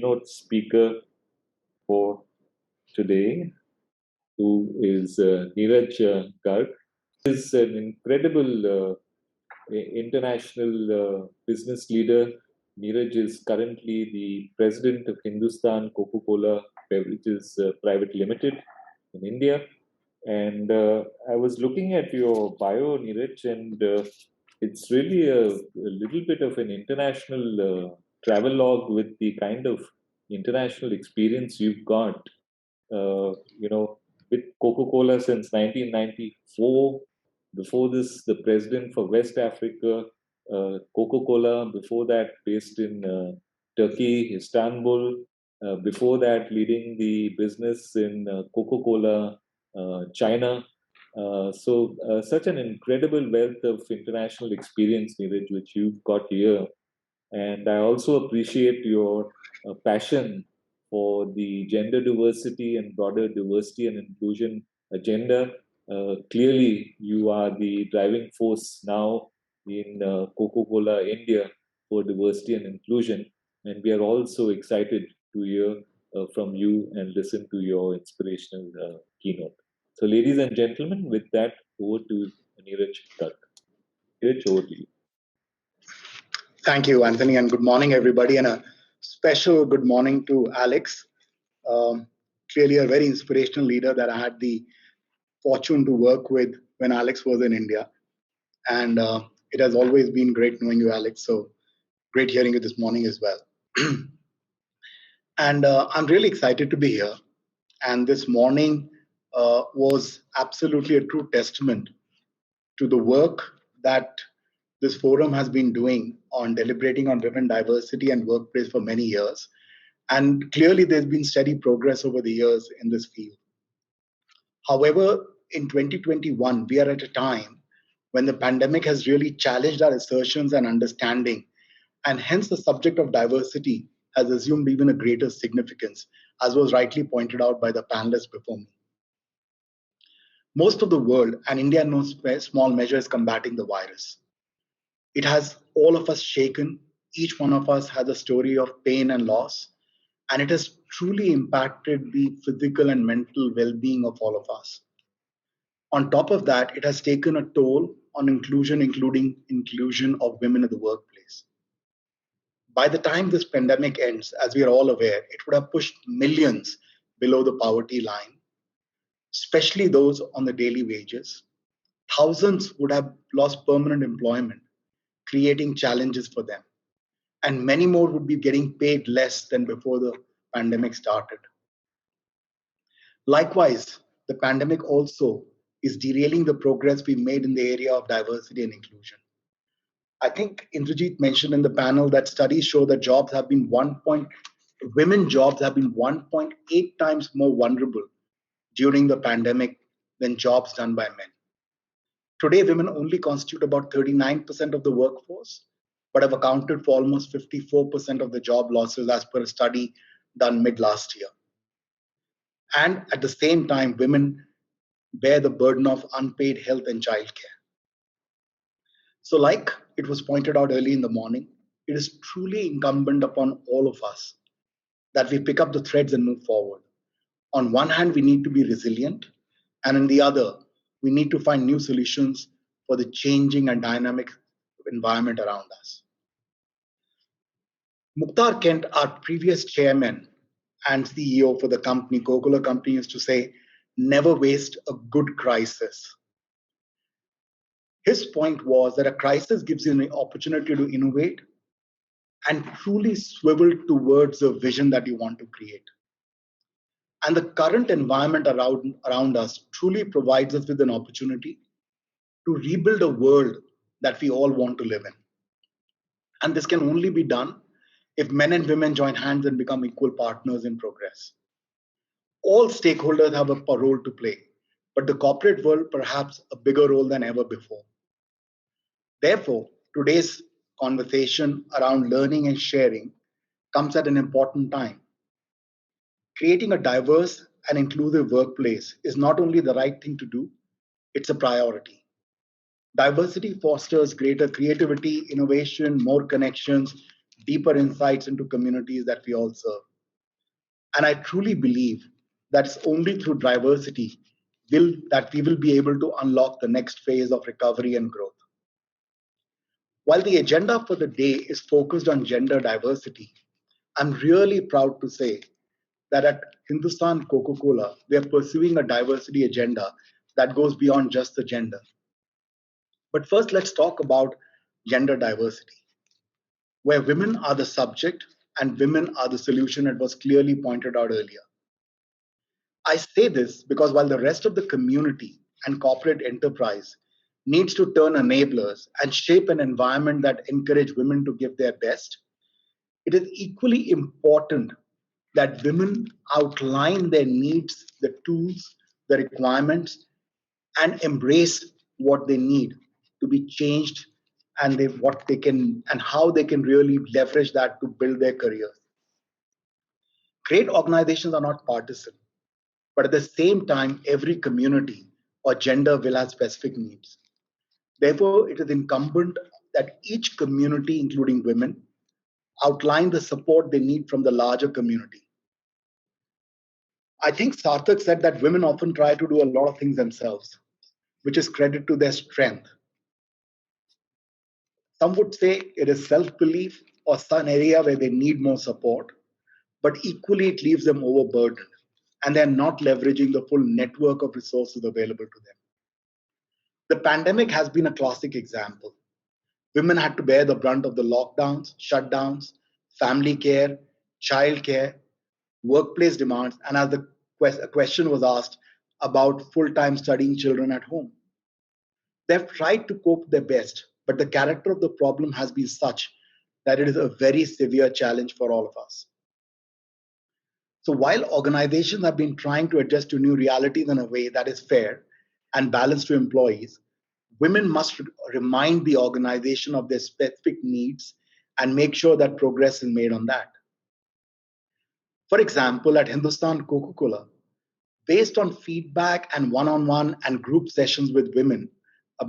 keynote speaker for today, who is Neeraj Garg. He is an incredible international business leader. Neeraj is currently the president of Hindustan Coca-Cola Beverages Private Limited in India. And I was looking at your bio, Neeraj, and it's really a little bit of an international travelogue with the kind of international experience you've got. You know, with Coca-Cola since 1994. Before this, the president for West Africa, Coca-Cola. Before that, based in Turkey, Istanbul. Before that, leading the business in Coca-Cola, China. Such an incredible wealth of international experience, Neeraj, which you've got here. And I also appreciate your passion for the gender diversity and broader diversity and inclusion agenda. Clearly, you are the driving force now in Coca-Cola India for diversity and inclusion. And we are also excited to hear from you and listen to your inspirational keynote. So, ladies and gentlemen, with that, over to Neeraj Garg. Neeraj, over to you. Thank you, Anthony, and good morning, everybody, and a special good morning to Alex. Clearly, a very inspirational leader that I had the fortune to work with when Alex was in India. And it has always been great knowing you, Alex. So great hearing you this morning as well. And I'm really excited to be here. And this morning was absolutely a true testament to the work that this forum has been doing on deliberating on women diversity and workplace for many years. And clearly, there's been steady progress over the years in this field. However, in 2021, we are at a time when the pandemic has really challenged our assertions and understanding, and hence the subject of diversity has assumed even a greater significance, as was rightly pointed out by the panelists before me. Most of the world, and India in no small measure, is combating the virus. It has all of us shaken. Each one of us has a story of pain and loss, and it has truly impacted the physical and mental well-being of all of us. On top of that, it has taken a toll on inclusion, including inclusion of women in the workplace. By the time this pandemic ends, as we are all aware, it would have pushed millions below the poverty line, especially those on the daily wages. Thousands would have lost permanent employment, creating challenges for them. And many more would be getting paid less than before the pandemic started. Likewise, the pandemic also is derailing the progress we made in the area of diversity and inclusion. I think Indrajit mentioned in the panel that studies show that women jobs have been 1.8 times more vulnerable during the pandemic than jobs done by men. Today, women only constitute about 39% of the workforce, but have accounted for almost 54% of the job losses as per a study done mid last year. And at the same time, women bear the burden of unpaid health and childcare. So like it was pointed out early in the morning, it is truly incumbent upon all of us that we pick up the threads and move forward. On one hand, we need to be resilient, and on the other, we need to find new solutions for the changing and dynamic environment around us. Mukhtar Kent, our previous chairman and CEO for the company, Coca-Cola Company, used to say, never waste a good crisis. His point was that a crisis gives you an opportunity to innovate and truly swivel towards a vision that you want to create. And the current environment around us truly provides us with an opportunity to rebuild a world that we all want to live in. And this can only be done if men and women join hands and become equal partners in progress. All stakeholders have a role to play, but the corporate world perhaps a bigger role than ever before. Therefore, today's conversation around learning and sharing comes at an important time. Creating a diverse and inclusive workplace is not only the right thing to do, it's a priority. Diversity fosters greater creativity, innovation, more connections, deeper insights into communities that we all serve. And I truly believe that it's only through diversity that we will be able to unlock the next phase of recovery and growth. While the agenda for the day is focused on gender diversity, I'm really proud to say that at Hindustan Coca-Cola, we are pursuing a diversity agenda that goes beyond just the gender. But first, let's talk about gender diversity, where women are the subject and women are the solution. It was clearly pointed out earlier. I say this because while the rest of the community and corporate enterprise needs to turn enablers and shape an environment that encourage women to give their best, it is equally important that women outline their needs, the tools, the requirements, and embrace what they need to be changed and what they can and how they can really leverage that to build their careers. Great organizations are not partisan, but at the same time, every community or gender will have specific needs. Therefore, it is incumbent that each community, including women, outline the support they need from the larger community. I think Sarthak said that women often try to do a lot of things themselves, which is credit to their strength. Some would say it is self-belief or some area where they need more support, but equally it leaves them overburdened and they're not leveraging the full network of resources available to them. The pandemic has been a classic example. Women had to bear the brunt of the lockdowns, shutdowns, family care, child care, workplace demands, and as the question was asked about full-time studying children at home. They've tried to cope their best, but the character of the problem has been such that it is a very severe challenge for all of us. So while organizations have been trying to adjust to new realities in a way that is fair and balanced to employees, women must remind the organization of their specific needs and make sure that progress is made on that. For example, at Hindustan Coca-Cola, based on feedback and one-on-one and group sessions with women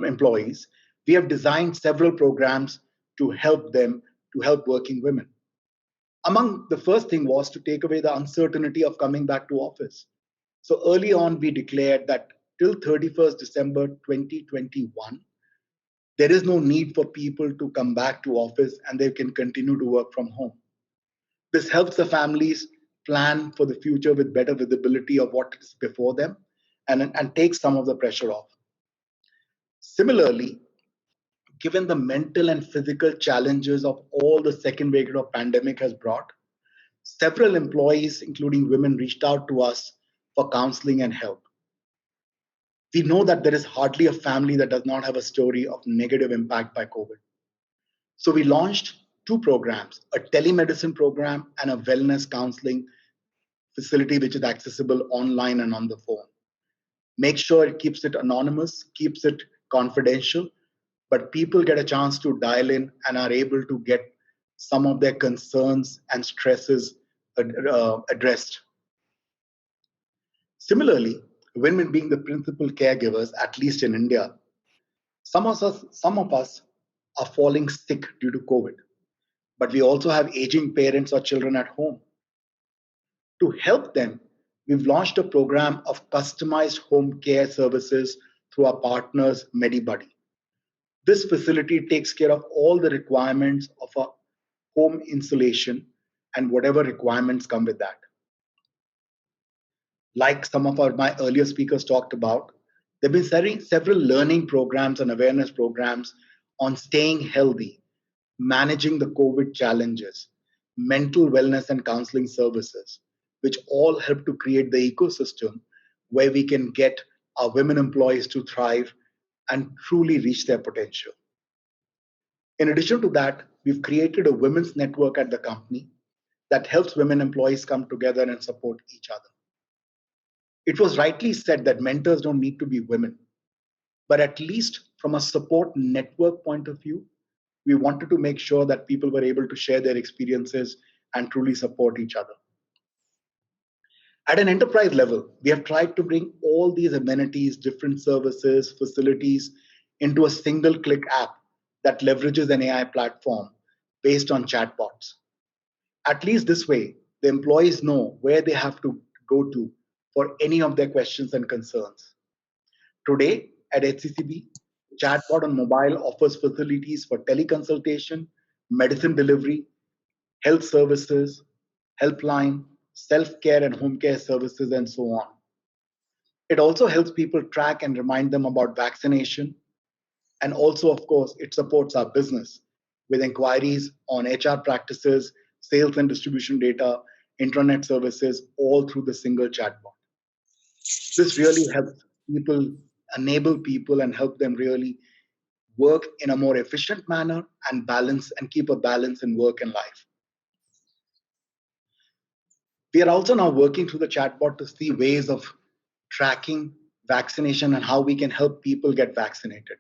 employees, we have designed several programs to help working women. Among the first thing was to take away the uncertainty of coming back to office. So early on, we declared that till 31st December 2021, there is no need for people to come back to office and they can continue to work from home. This helps the families plan for the future with better visibility of what is before them and takes some of the pressure off. Similarly, given the mental and physical challenges of all the second wave of pandemic has brought, several employees, including women, reached out to us for counseling and help. We know that there is hardly a family that does not have a story of negative impact by COVID. So we launched two programs, a telemedicine program and a wellness counseling facility, which is accessible online and on the phone. Make sure it keeps it anonymous, keeps it confidential, but people get a chance to dial in and are able to get some of their concerns and stresses addressed. Similarly, women being the principal caregivers, at least in India, some of us are falling sick due to COVID, but we also have aging parents or children at home. To help them, we've launched a program of customized home care services through our partners, MediBuddy. This facility takes care of all the requirements of a home insulation and whatever requirements come with that. Like some of my earlier speakers talked about, there have been several learning programs and awareness programs on staying healthy, managing the COVID challenges, mental wellness and counseling services, which all help to create the ecosystem where we can get our women employees to thrive and truly reach their potential. In addition to that, we've created a women's network at the company that helps women employees come together and support each other. It was rightly said that mentors don't need to be women, but at least from a support network point of view, we wanted to make sure that people were able to share their experiences and truly support each other. At an enterprise level, we have tried to bring all these amenities, different services, facilities into a single click app that leverages an AI platform based on chatbots. At least this way, The employees know where they have to go to for any of their questions and concerns. Today at HCCB, chatbot on mobile offers facilities for teleconsultation, medicine delivery, health services, helpline, self-care and home care services, and so on. It also helps people track and remind them about vaccination. And also, of course, it supports our business with inquiries on HR practices, sales and distribution data, intranet services, all through the single chatbot. This really helps people, enable people, and help them really work in a more efficient manner and balance and keep a balance in work and life. We are also now working through the chatbot to see ways of tracking vaccination and how we can help people get vaccinated.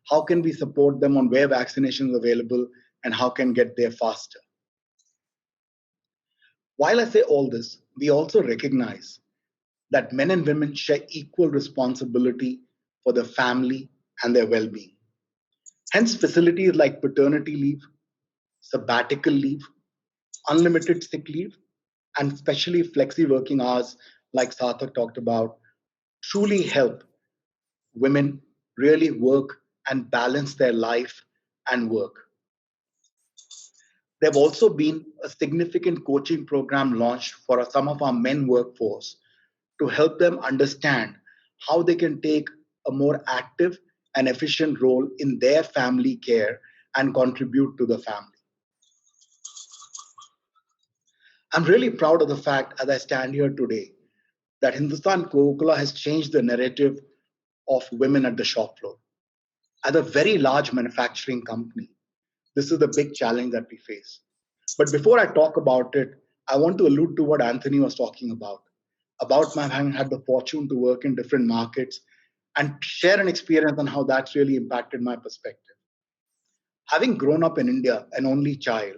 How can we support them on where vaccination is available and how can get there faster? While I say all this, we also recognize that men and women share equal responsibility for their family and their well-being. Hence, facilities like paternity leave, sabbatical leave, unlimited sick leave, and especially flexi working hours, like Sarthak talked about, truly help women really work and balance their life and work. There have also been a significant coaching program launched for some of our men workforce to help them understand how they can take a more active and efficient role in their family care and contribute to the family. I'm really proud of the fact, as I stand here today, that Hindustan Coca-Cola has changed the narrative of women at the shop floor. As a very large manufacturing company, this is the big challenge that we face. But before I talk about it, I want to allude to what Anthony was talking about my having had the fortune to work in different markets and share an experience on how that's really impacted my perspective. Having grown up in India, an only child,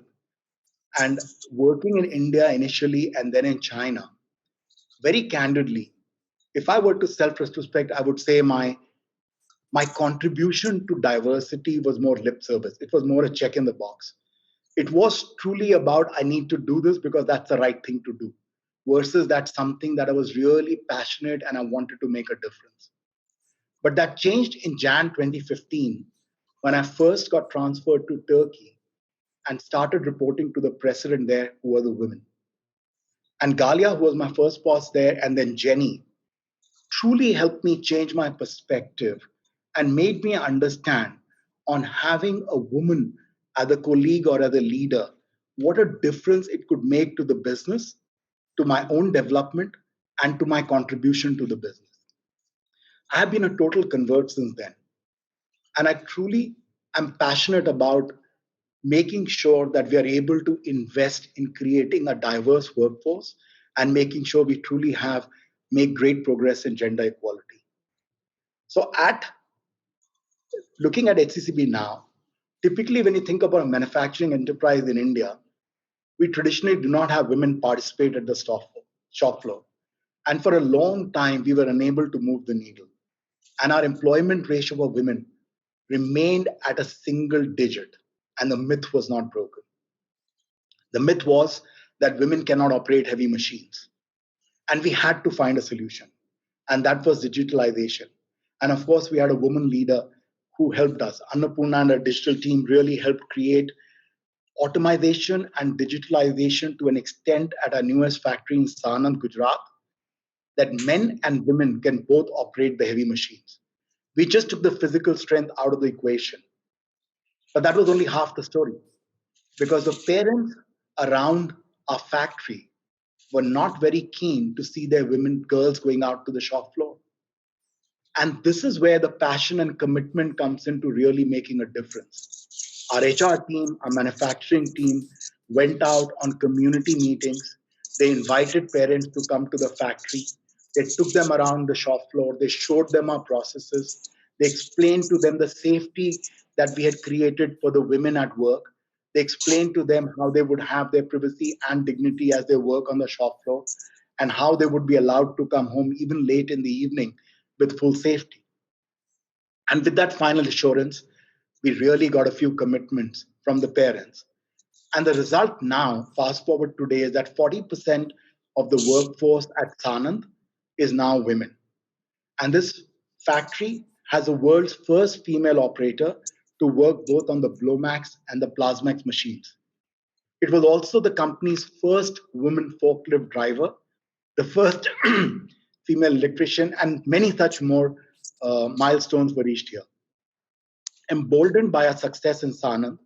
and working in India initially and then in China, very candidly, if I were to self-retrospect, I would say my contribution to diversity was more lip service. It was more a check in the box. It was truly about, I need to do this because that's the right thing to do, versus that's something that I was really passionate and I wanted to make a difference. But that changed in Jan 2015 when I first got transferred to Turkey and started reporting to the president there, who were the women. And Galia, who was my first boss there, and then Jenny, truly helped me change my perspective and made me understand on having a woman as a colleague or as a leader, what a difference it could make to the business, to my own development, and to my contribution to the business. I have been a total convert since then. And I truly am passionate about making sure that we are able to invest in creating a diverse workforce and making sure we truly make great progress in gender equality. So looking at HCCB now, typically when you think about a manufacturing enterprise in India, we traditionally do not have women participate at the shop floor. And for a long time, we were unable to move the needle. And our employment ratio of women remained at a single digit, and the myth was not broken. The myth was that women cannot operate heavy machines. And we had to find a solution. And that was digitalization. And of course, we had a woman leader who helped us. Annapurna and our digital team really helped create automation and digitalization to an extent at our newest factory in Sanand, Gujarat, that men and women can both operate the heavy machines. We just took the physical strength out of the equation. But that was only half the story, because the parents around our factory were not very keen to see their girls going out to the shop floor. And this is where the passion and commitment comes into really making a difference. Our HR team, our manufacturing team went out on community meetings. They invited parents to come to the factory. They took them around the shop floor. They showed them our processes. They explained to them the safety that we had created for the women at work. They explained to them how they would have their privacy and dignity as they work on the shop floor, and how they would be allowed to come home even late in the evening with full safety. And with that final assurance, we really got a few commitments from the parents. And the result now, fast forward today, is that 40% of the workforce at Sanand is now women. And this factory has the world's first female operator to work both on the Blomax and the Plasmax machines. It was also the company's first woman forklift driver, the first female electrician, and many such more milestones were reached here. Emboldened by our success in Sanand,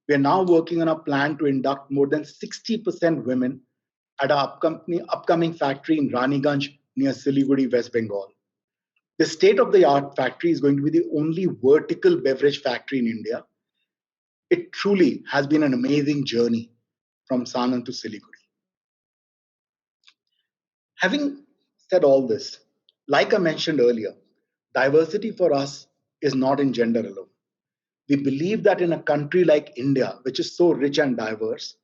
we are now working on a plan to induct more than 60% women at our upcoming factory in Raniganj near Siliguri, West Bengal. The state-of-the-art factory is going to be the only vertical beverage factory in India. It truly has been an amazing journey from Sanand to Siliguri. Having said all this, like I mentioned earlier, diversity for us is not in gender alone. We believe that in a country like India, which is so rich and diverse,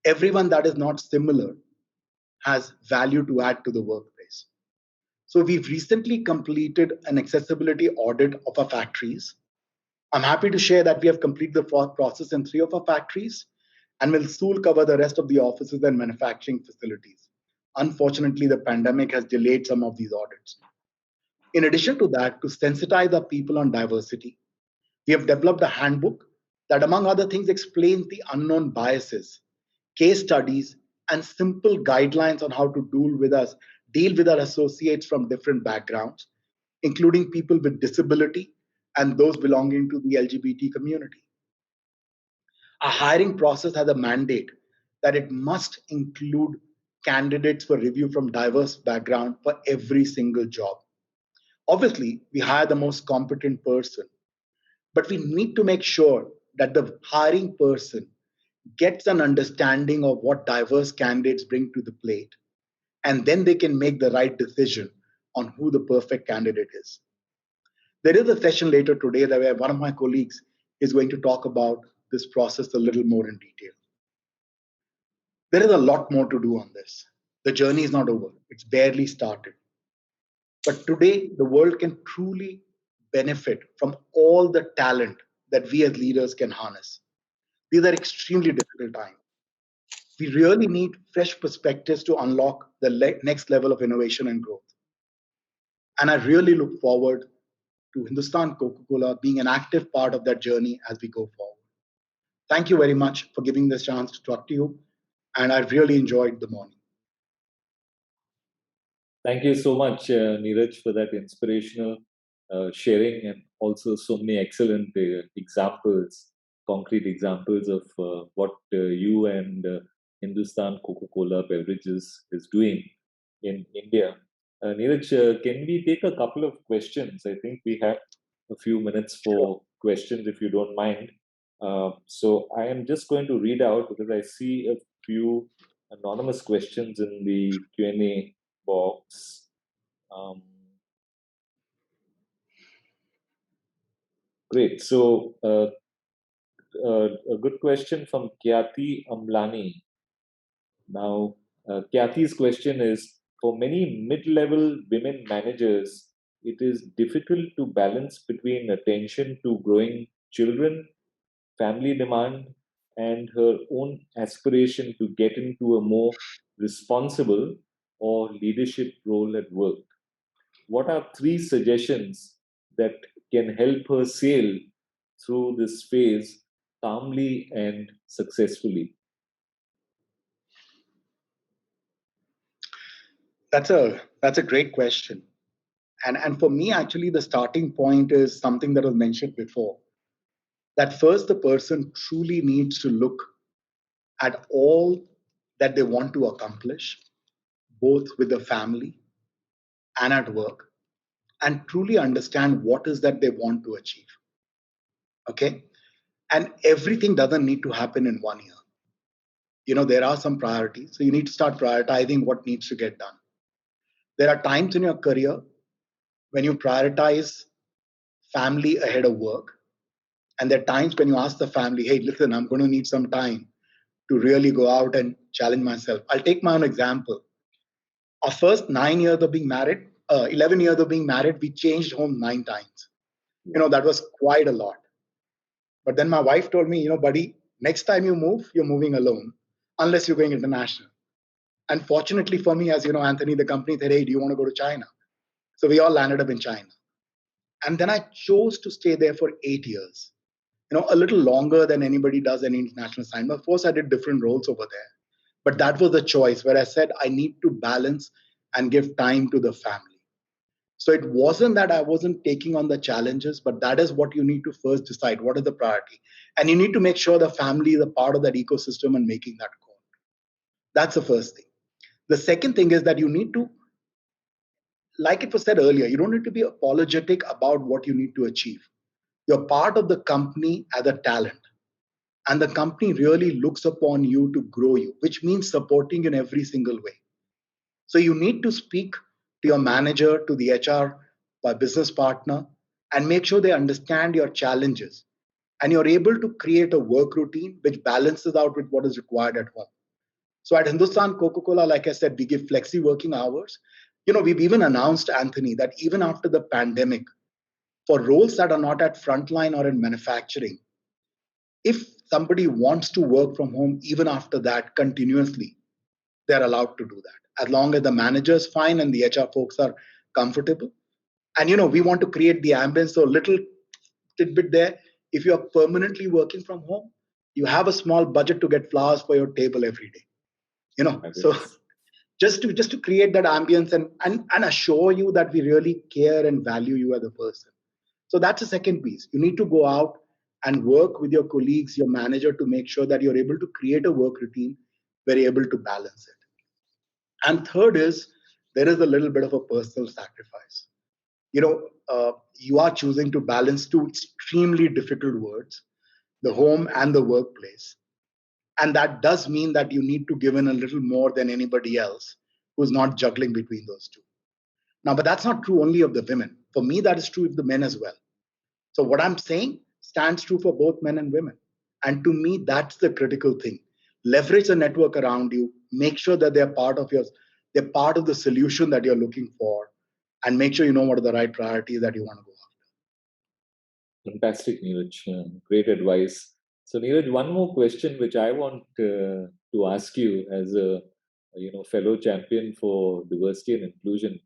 everyone that is not similar has value to add to the workplace. So we've recently completed an accessibility audit of our factories. I'm happy to share that we have completed the process in 3 of our factories and will soon cover the rest of the offices and manufacturing facilities. Unfortunately, the pandemic has delayed some of these audits. In addition to that, to sensitize our people on diversity, we have developed a handbook that, among other things, explains the unknown biases, case studies, and simple guidelines on how to deal with our associates from different backgrounds, including people with disability and those belonging to the LGBT community. Our hiring process has a mandate that it must include candidates for review from diverse background for every single job. Obviously, we hire the most competent person, but we need to make sure that the hiring person gets an understanding of what diverse candidates bring to the plate, and then they can make the right decision on who the perfect candidate is. There is a session later today that where one of my colleagues is going to talk about this process a little more in detail. There is a lot more to do on this. The journey is not over. It's barely started. But today, the world can truly benefit from all the talent that we as leaders can harness. These are extremely difficult times. We really need fresh perspectives to unlock the next level of innovation and growth. And I really look forward to Hindustan Coca-Cola being an active part of that journey as we go forward. Thank you very much for giving this chance to talk to you. And I really enjoyed the morning. Thank you so much, Neeraj, for that inspirational sharing and also so many excellent examples, concrete examples of what you and Hindustan Coca-Cola Beverages is doing in India. Neeraj, can we take a couple of questions? I think we have a few minutes for questions, if you don't mind. So I am just going to read out because I see a few anonymous questions in the Q&A box. Great. So a good question from Kyati Amlani. Now, Kyati's question is, for many mid-level women managers, it is difficult to balance between attention to growing children, family demand, and her own aspiration to get into a more responsible or leadership role at work. What are 3 suggestions that can help her sail through this phase calmly and successfully? That's a great question. And for me, actually, the starting point is something that was mentioned before. That first, the person truly needs to look at all that they want to accomplish, both with the family and at work, and truly understand what is that they want to achieve. Okay? And everything doesn't need to happen in 1 year. There are some priorities. So you need to start prioritizing what needs to get done. There are times in your career when you prioritize family ahead of work. And there are times when you ask the family, hey, listen, I'm going to need some time to really go out and challenge myself. I'll take my own example. Our first 9 years of being married, 11 years of being married, we changed home 9 times. That was quite a lot. But then my wife told me, buddy, Next time you move, you're moving alone, unless you're going international. And fortunately for me, as you know, Anthony, the company said, hey, do you want to go to China? So we all landed up in China. And then I chose to stay there for 8 years, a little longer than anybody does any international assignment. Of course, I did different roles over there. But that was the choice where I said, I need to balance and give time to the family. So it wasn't that I wasn't taking on the challenges, but that is what you need to first decide. What is the priority? And you need to make sure the family is a part of that ecosystem and making that call. That's the first thing. The second thing is that you need to, like it was said earlier, you don't need to be apologetic about what you need to achieve. You're part of the company as a talent. And the company really looks upon you to grow you, which means supporting in every single way. So you need to speak to your manager, to the HR business partner, and make sure they understand your challenges. And you're able to create a work routine which balances out with what is required at home. So at Hindustan Coca-Cola, like I said, we give flexi working hours. We've even announced, Anthony, that even after the pandemic, for roles that are not at frontline or in manufacturing, if somebody wants to work from home even after that continuously, they're allowed to do that, as long as the manager is fine and the HR folks are comfortable. And we want to create the ambience. So little tidbit there: if you are permanently working from home, you have a small budget to get flowers for your table every day. So just to create that ambience and assure you that we really care and value you as a person. So that's the second piece. You need to go out and work with your colleagues, your manager, to make sure that you're able to create a work routine where you're able to balance it. And third is, there is a little bit of a personal sacrifice. You are choosing to balance two extremely difficult words, the home and the workplace. And that does mean that you need to give in a little more than anybody else who's not juggling between those two. Now, but that's not true only of the women. For me, that is true of the men as well. So what I'm saying stands true for both men and women. And to me, that's the critical thing. Leverage the network around you. Make sure that they're part of the solution that you're looking for, and make sure you know what are the right priorities that you want to go after. Fantastic, Neeraj. Great advice. So, Neeraj, one more question which I want to ask you as a fellow champion for diversity and inclusion.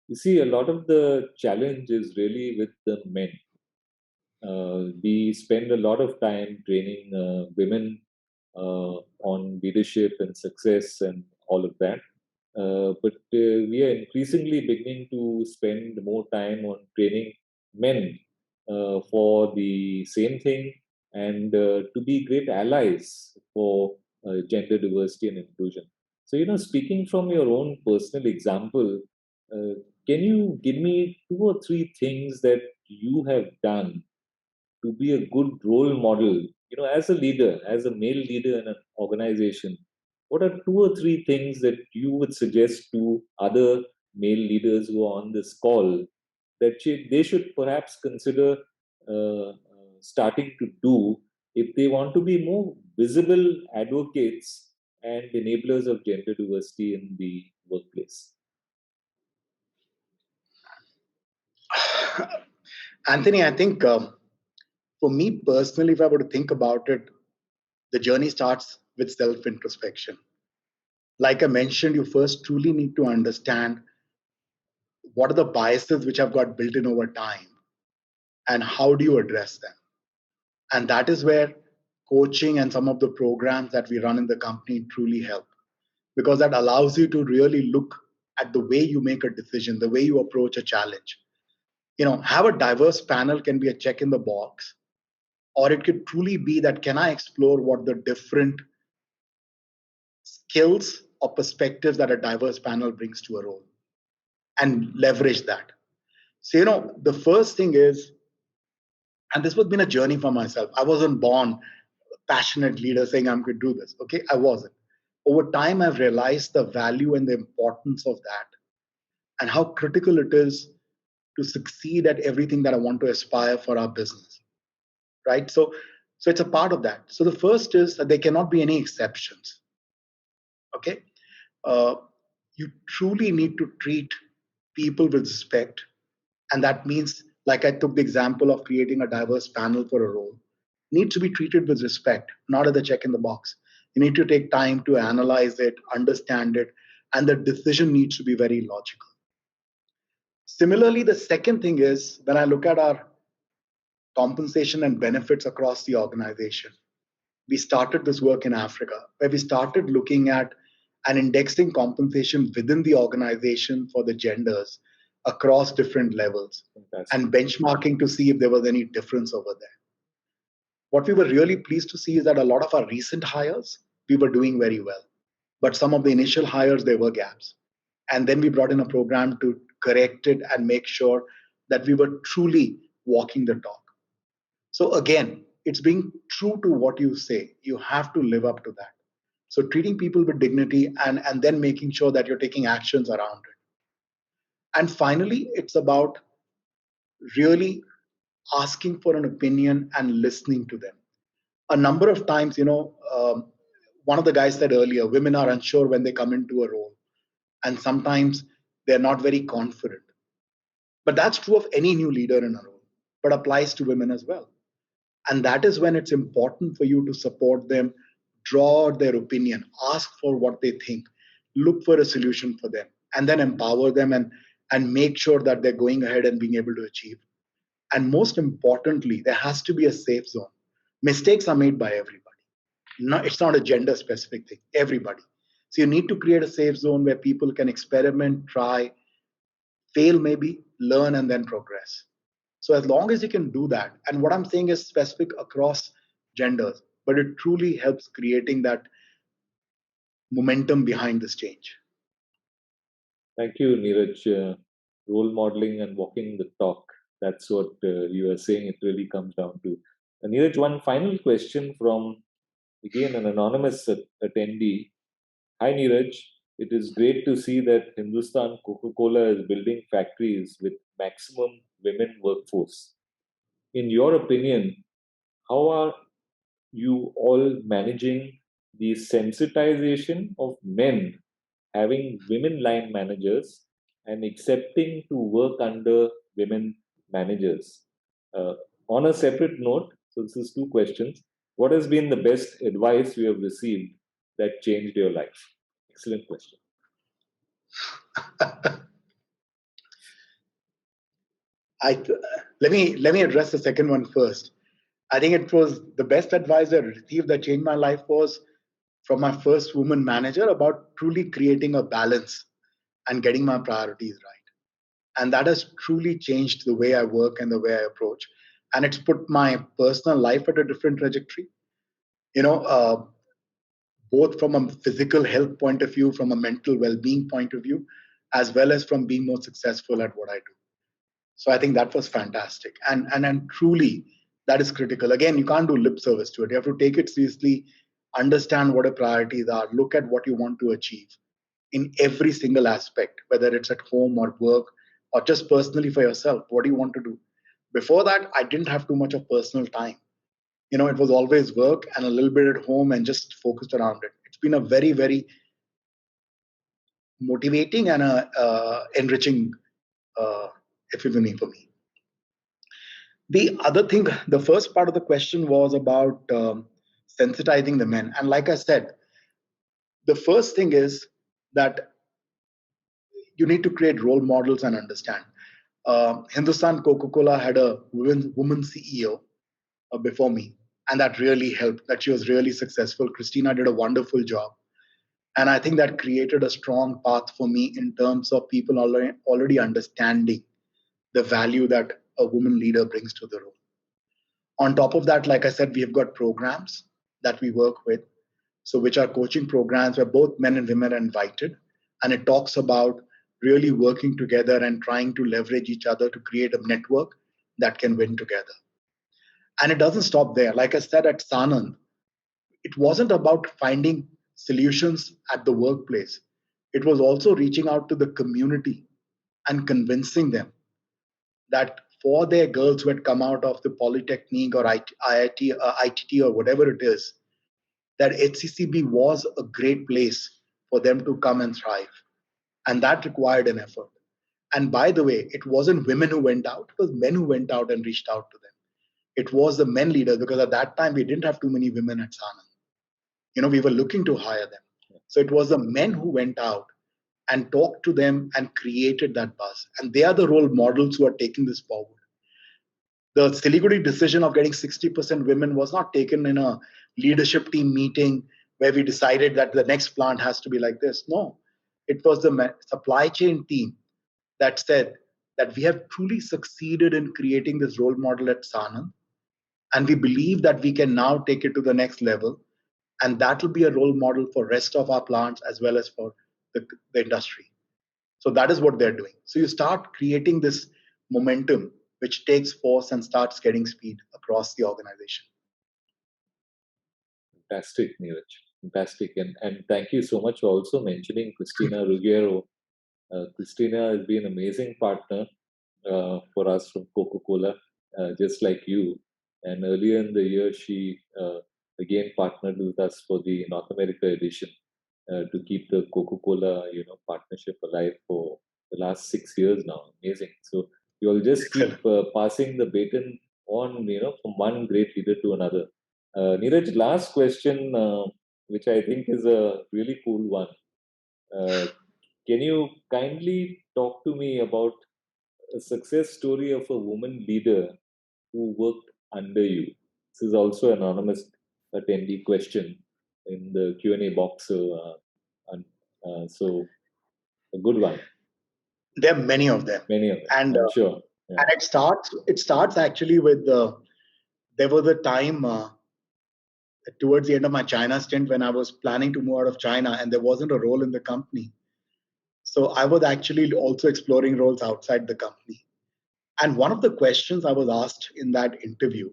You see, a lot of the challenge is really with the men. We spend a lot of time training women on leadership and success and all of that. But we are increasingly beginning to spend more time on training men for the same thing and to be great allies for gender diversity and inclusion. So, speaking from your own personal example, uh, can you give me 2 or 3 things that you have done to be a good role model, as a leader, as a male leader in an organization? What are 2 or 3 things that you would suggest to other male leaders who are on this call that they should perhaps consider starting to do if they want to be more visible advocates and enablers of gender diversity in the workplace? Anthony, I think for me personally, if I were to think about it, the journey starts with self-introspection. Like I mentioned, you first truly need to understand what are the biases which have got built in over time, and how do you address them. And that is where coaching and some of the programs that we run in the company truly help, because that allows you to really look at the way you make a decision, the way you approach a challenge. Have a diverse panel can be a check in the box, or it could truly be that, can I explore what the different skills or perspectives that a diverse panel brings to a role, and leverage that. So, the first thing is, and this has been a journey for myself. I wasn't born a passionate leader saying I'm going to do this. Okay, I wasn't. Over time, I've realized the value and the importance of that, and how critical it is to succeed at everything that I want to aspire for our business. Right? So it's a part of that. So the first is that there cannot be any exceptions. Okay, uh, you truly need to treat people with respect, and that means, like I took the example of creating a diverse panel for a role. needs to be treated with respect, not as a check in the box. You need to take time to analyze it, understand it, and the decision needs to be very logical. Similarly, the second thing is when I look at our compensation and benefits across the organization, we started this work in Africa, where we started looking at and indexing compensation within the organization for the genders across different levels and benchmarking to see if there was any difference over there. What we were really pleased to see is that a lot of our recent hires, we were doing very well. But some of the initial hires, there were gaps. And then we brought in a program to correct it and make sure that we were truly walking the talk. So again, it's being true to what you say. You have to live up to that. So treating people with dignity and then making sure that you're taking actions around it. And finally, it's about really asking for an opinion and listening to them. A number of times, one of the guys said earlier, women are unsure when they come into a role. And sometimes they're not very confident. But that's true of any new leader in a role, but applies to women as well. And that is when it's important for you to support them, draw their opinion, ask for what they think, look for a solution for them, and then empower them and make sure that they're going ahead and being able to achieve. And most importantly, there has to be a safe zone. Mistakes are made by everybody. It's not a gender specific thing, everybody. So you need to create a safe zone where people can experiment, try, fail maybe, learn, and then progress. So as long as you can do that, and what I'm saying is specific across genders, but it truly helps creating that momentum behind this change. Thank you, Neeraj. Role modeling and walking the talk. That's what you are saying. It really comes down to. Neeraj, one final question from, again, an anonymous attendee. Hi, Neeraj. It is great to see that Hindustan Coca-Cola is building factories with maximum women workforce. In your opinion, how are you all managing the sensitization of men having women line managers and accepting to work under women managers? On a separate note, so this is two questions. What has been the best advice you have received that changed your life? Excellent question. Let me address the second one first. I think it was the best advice I received that changed my life was from my first woman manager about truly creating a balance and getting my priorities right. And that has truly changed the way I work and the way I approach. And it's put my personal life at a different trajectory. You know, both from a physical health point of view, from a mental well-being point of view, as well as from being more successful at what I do. So I think that was fantastic. And truly, that is critical. Again, you can't do lip service to it. You have to take it seriously, understand what your priorities are, look at what you want to achieve in every single aspect, whether it's at home or work or just personally for yourself. What do you want to do? Before that, I didn't have too much of personal time. It was always work and a little bit at home and just focused around it. It's been a very, very motivating and enriching epiphany for me. The other thing, the first part of the question was about sensitizing the men. And like I said, the first thing is that you need to create role models and understand. Hindustan Coca-Cola had a woman CEO before me, and that really helped, that she was really successful. Christina did a wonderful job. And I think that created a strong path for me in terms of people already understanding the value that a woman leader brings to the role. On top of that, like I said, we have got programs that we work with, so which are coaching programs where both men and women are invited. And it talks about really working together and trying to leverage each other to create a network that can win together. And it doesn't stop there. Like I said at Sanand, it wasn't about finding solutions at the workplace. It was also reaching out to the community and convincing them that for their girls who had come out of the Polytechnic or ITT or whatever it is, that HCCB was a great place for them to come and thrive. And that required an effort. And by the way, it wasn't women who went out, it was men who went out and reached out to them. It was the men leaders, because at that time we didn't have too many women at Sanand. We were looking to hire them. So it was the men who went out and talked to them and created that buzz. And they are the role models who are taking this forward. The Siliguri decision of getting 60% women was not taken in a leadership team meeting where we decided that the next plant has to be like this. No, it was the supply chain team that said that we have truly succeeded in creating this role model at Sanand. And we believe that we can now take it to the next level. And that will be a role model for rest of our plants as well as for the industry. So that is what they're doing. So you start creating this momentum, which takes force and starts getting speed across the organization. Fantastic, Neeraj. Fantastic. And thank you so much for also mentioning Cristina Ruggiero. Cristina has been an amazing partner for us from Coca-Cola, just like you. And earlier in the year, she again partnered with us for the North America edition to keep the Coca-Cola, partnership alive for the last 6 years now. Amazing. So you'll just keep passing the baton on, from one great leader to another. Neeraj, last question, which I think is a really cool one. Can you kindly talk to me about a success story of a woman leader who worked under you? This is also an anonymous attendee question in the Q&A box. So a good one. There are many of them. And I'm sure. Yeah. And it starts actually with there was a time towards the end of my China stint when I was planning to move out of China and there wasn't a role in the company. So I was actually also exploring roles outside the company. And one of the questions I was asked in that interview,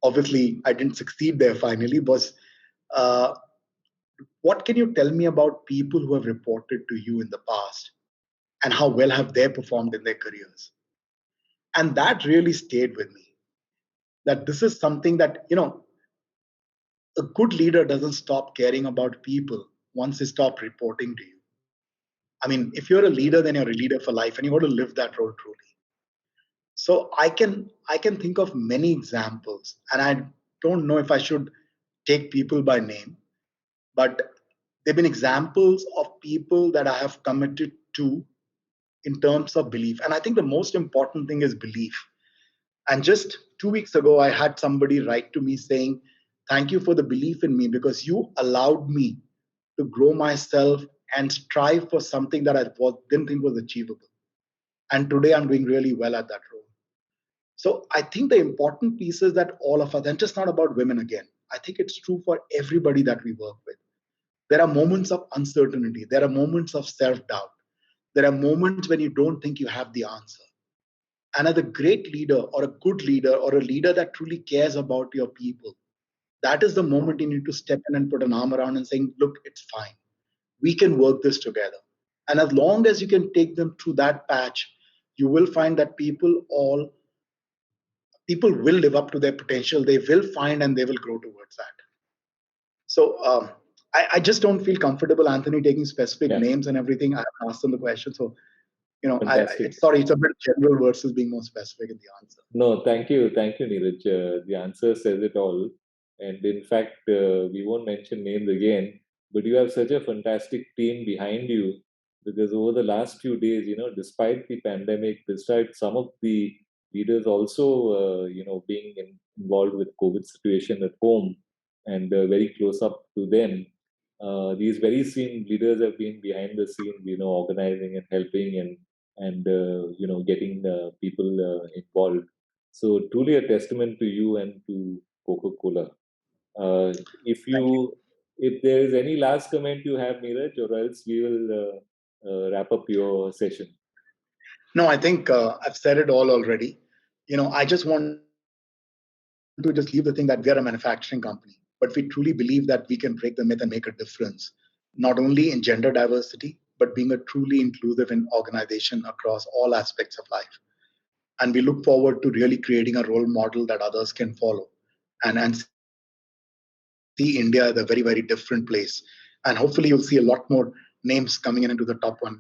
obviously I didn't succeed there finally, was what can you tell me about people who have reported to you in the past and how well have they performed in their careers? And that really stayed with me. That this is something that, a good leader doesn't stop caring about people once they stop reporting to you. I mean, if you're a leader, then you're a leader for life and you got to live that role truly. So I can think of many examples, and I don't know if I should take people by name, but they've been examples of people that I have committed to in terms of belief. And I think the most important thing is belief. And just 2 weeks ago, I had somebody write to me saying, thank you for the belief in me because you allowed me to grow myself and strive for something that I didn't think was achievable. And today I'm doing really well at that role. So I think the important piece is that all of us, and just not about women again, I think it's true for everybody that we work with. There are moments of uncertainty. There are moments of self-doubt. There are moments when you don't think you have the answer. And as a great leader or a good leader or a leader that truly cares about your people, that is the moment you need to step in and put an arm around and saying, look, it's fine. We can work this together. And as long as you can take them through that patch, you will find that people will live up to their potential. They will find and they will grow towards that. So I just don't feel comfortable, Anthony, taking specific names and everything. I haven't asked them the question. So, it's a bit general versus being more specific in the answer. No, thank you, Neeraj. The answer says it all. And in fact, we won't mention names again, but you have such a fantastic team behind you because over the last few days, despite the pandemic, despite some of the leaders also, being involved with COVID situation at home and very close up to them, these very same leaders have been behind the scenes, organizing and helping and getting people involved. So truly a testament to you and to Coca-Cola. If there is any last comment you have, Neeraj, or else we will wrap up your session. No, I think I've said it all already. I just want to just leave the thing that we are a manufacturing company, but we truly believe that we can break the myth and make a difference, not only in gender diversity, but being a truly inclusive organization across all aspects of life. And we look forward to really creating a role model that others can follow and see India as a very, very different place. And hopefully you'll see a lot more names coming into the top 1.